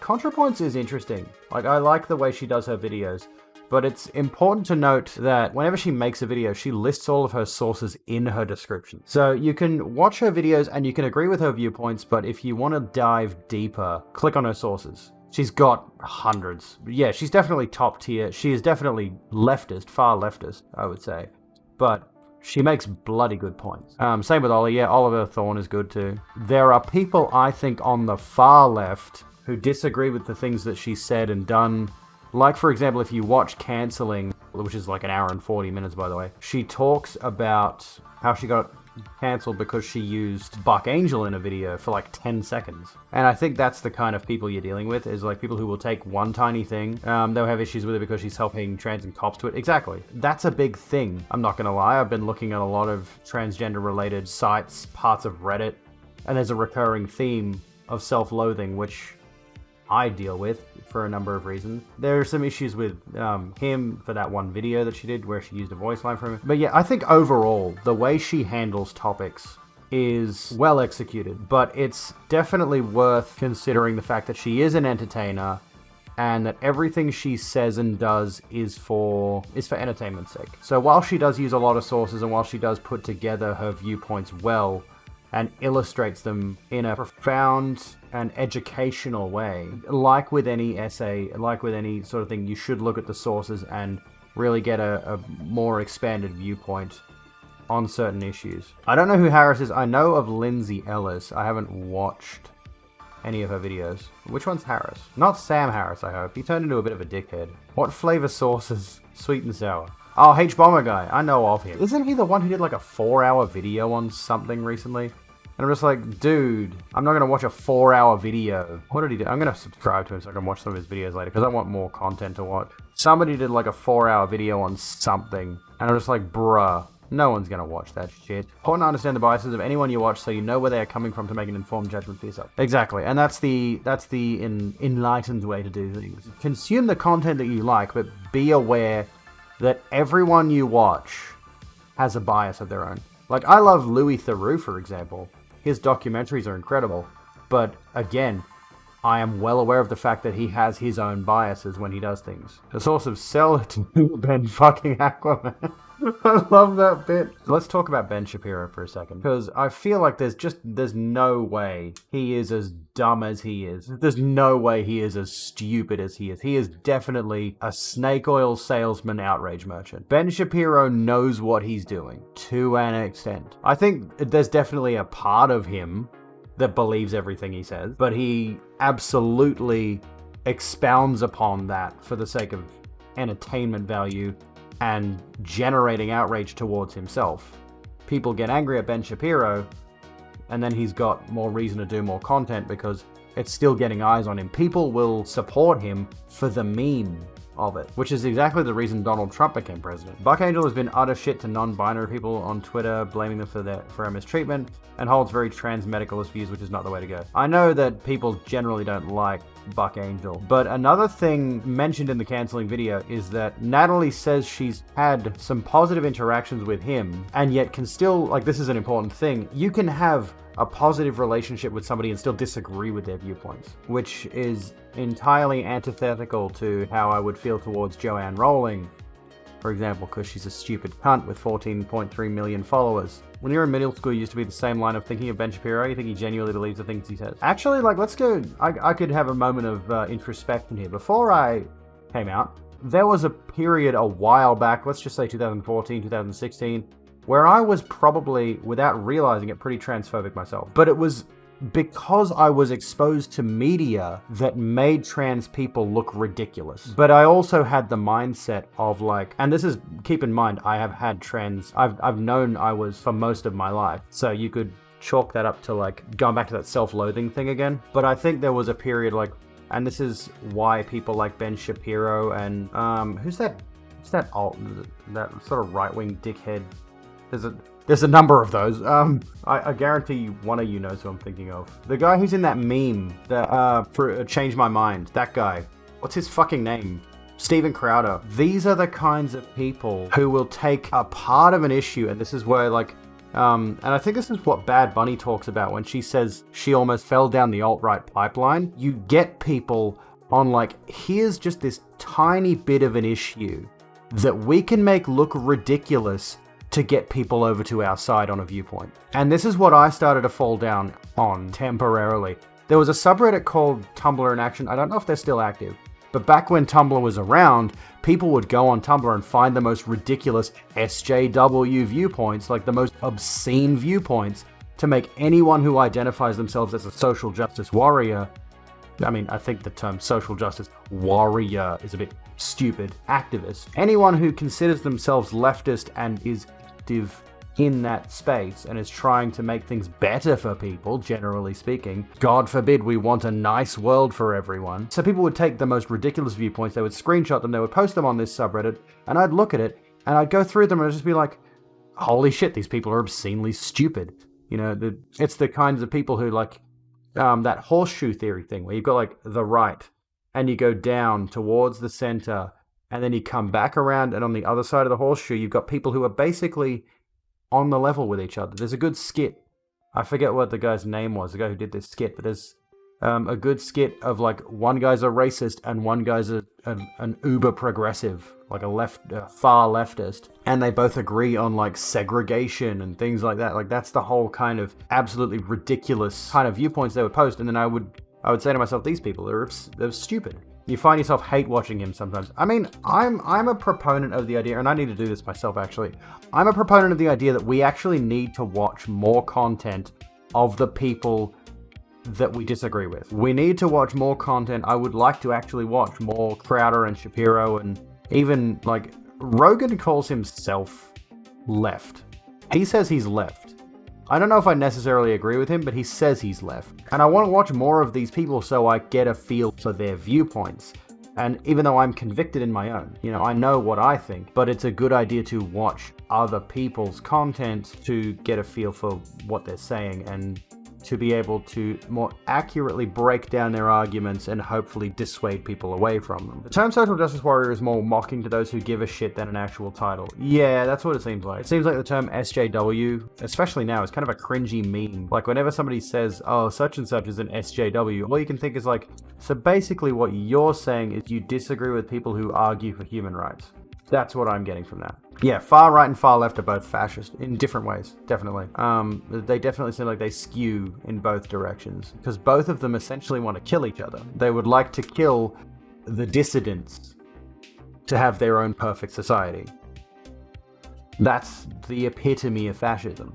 Contrapoints is interesting. Like, I like the way she does her videos, but it's important to note that whenever she makes a video, she lists all of her sources in her description. So you can watch her videos and you can agree with her viewpoints, but if you want to dive deeper, click on her sources. She's got hundreds. Yeah, she's definitely top tier. She is definitely leftist, far leftist, I would say. But she makes bloody good points. Same with Ollie. Yeah, Oliver Thorne is good too. There are people, I think, on the far left who disagree with the things that she said and done. Like, for example, if you watch Cancelling, which is like an hour and 40 minutes, by the way, she talks about how she got cancelled because she used Buck Angel in a video for like 10 seconds. And I think that's the kind of people you're dealing with, is like people who will take one tiny thing. They'll have issues with it because she's helping trans and cops to it. Exactly. That's a big thing. I'm not going to lie. I've been looking at a lot of transgender related sites, parts of Reddit, and there's a recurring theme of self-loathing, which I deal with for a number of reasons. There are some issues with him for that one video that she did where she used a voice line from him. But yeah, I think overall, the way she handles topics is well executed, but it's definitely worth considering the fact that she is an entertainer and that everything she says and does is for entertainment's sake. So while she does use a lot of sources and while she does put together her viewpoints well and illustrates them in a profound and educational way, like with any essay, like with any sort of thing, you should look at the sources and really get a more expanded viewpoint on certain issues. I don't know who Harris is. I know of Lindsay Ellis. I haven't watched any of her videos. Which one's Harris? Not Sam Harris, I hope. He turned into a bit of a dickhead. What flavor sauces? Sweet and sour. Oh, H-Bomber guy. I know of him. Isn't he the one who did like a 4-hour video on something recently? And I'm just like, dude, I'm not going to watch a 4-hour video. What did he do? I'm going to subscribe to him so I can watch some of his videos later because I want more content to watch. Somebody did like a 4-hour video on something. And I'm just like, bruh, no one's going to watch that shit. Important to understand the biases of anyone you watch so you know where they are coming from to make an informed judgment for yourself. Exactly. And that's the enlightened way to do things. Consume the content that you like, but be aware that everyone you watch has a bias of their own. Like, I love Louis Theroux, for example. His documentaries are incredible, but again, I am well aware of the fact that he has his own biases when he does things. The source of sell to Ben fucking Aquaman. I love that bit. Let's talk about Ben Shapiro for a second, because I feel like there's no way he is as dumb as he is. There's no way he is as stupid as he is. He is definitely a snake oil salesman outrage merchant. Ben Shapiro knows what he's doing, to an extent. I think there's definitely a part of him that believes everything he says, but he absolutely expounds upon that for the sake of entertainment value and generating outrage towards himself. People get angry at Ben Shapiro, and then he's got more reason to do more content because it's still getting eyes on him. People will support him for the meme of it, which is exactly the reason Donald Trump became president. Buck Angel has been utter shit to non-binary people on Twitter, blaming them for their mistreatment, and holds very trans-medicalist views, which is not the way to go. I know that people generally don't like Buck Angel, but another thing mentioned in the cancelling video is that Natalie says she's had some positive interactions with him, and yet can still, like, this is an important thing, you can have a positive relationship with somebody and still disagree with their viewpoints, which is entirely antithetical to how I would feel towards Joanne Rowling, for example, because she's a stupid cunt with 14.3 million followers. When you were in middle school, you used to be the same line of thinking of Ben Shapiro. You think he genuinely believes the things he says. Actually, like, let's go. I could have a moment of introspection here. Before I came out, there was a period a while back, let's just say 2014, 2016, where I was probably, without realizing it, pretty transphobic myself. But it was because I was exposed to media that made trans people look ridiculous. But I also had the mindset of like, and this is, keep in mind, I have had trans, I've known I was for most of my life. So you could chalk that up to like, going back to that self-loathing thing again. But I think there was a period like, and this is why people like Ben Shapiro and, who's that sort of right-wing dickhead? There's a number of those. I guarantee one of you knows who I'm thinking of. The guy who's in that meme that for Change My Mind. That guy. What's his fucking name? Steven Crowder. These are the kinds of people who will take a part of an issue, and this is where like And I think this is what Bad Bunny talks about when she says she almost fell down the alt-right pipeline. You get people on like, here's just this tiny bit of an issue that we can make look ridiculous to get people over to our side on a viewpoint. And this is what I started to fall down on temporarily. There was a subreddit called Tumblr in Action. I don't know if they're still active, but back when Tumblr was around, people would go on Tumblr and find the most ridiculous SJW viewpoints, like the most obscene viewpoints, to make anyone who identifies themselves as a social justice warrior, I mean, I think the term social justice warrior is a bit stupid, activist. Anyone who considers themselves leftist and is active in that space and is trying to make things better for people, generally speaking. God forbid we want a nice world for everyone. So people would take the most ridiculous viewpoints, they would screenshot them, they would post them on this subreddit, and I'd look at it, and I'd go through them and I'd just be like, holy shit, these people are obscenely stupid. You know, it's the kinds of people who like, that horseshoe theory thing, where you've got like the right, and you go down towards the center, and then you come back around, and on the other side of the horseshoe, you've got people who are basically on the level with each other. There's a good skit. I forget what the guy's name was, the guy who did this skit, but there's a good skit of like one guy's a racist and one guy's an uber progressive, like a far leftist, and they both agree on like segregation and things like that. Like that's the whole kind of absolutely ridiculous kind of viewpoints they would post, and then I would say to myself, these people they're stupid. You find yourself hate watching him sometimes. I mean, I'm a proponent of the idea, and I need to do this myself actually. I'm a proponent of the idea that we actually need to watch more content of the people that we disagree with. We need to watch more content. I would like to actually watch more Crowder and Shapiro, and even like Rogan calls himself left. He says he's left. I don't know if I necessarily agree with him, but he says he's left. And I want to watch more of these people so I get a feel for their viewpoints. And even though I'm convicted in my own, you know, I know what I think, but it's a good idea to watch other people's content to get a feel for what they're saying and to be able to more accurately break down their arguments and hopefully dissuade people away from them. The term social justice warrior is more mocking to those who give a shit than an actual title. Yeah, that's what it seems like. It seems like the term SJW, especially now, is kind of a cringy meme. Like whenever somebody says, oh, such and such is an SJW, all you can think is like, so basically what you're saying is you disagree with people who argue for human rights. That's what I'm getting from that. Yeah, far right and far left are both fascist in different ways, definitely. They definitely seem like they skew in both directions because both of them essentially want to kill each other. They would like to kill the dissidents to have their own perfect society. That's the epitome of fascism.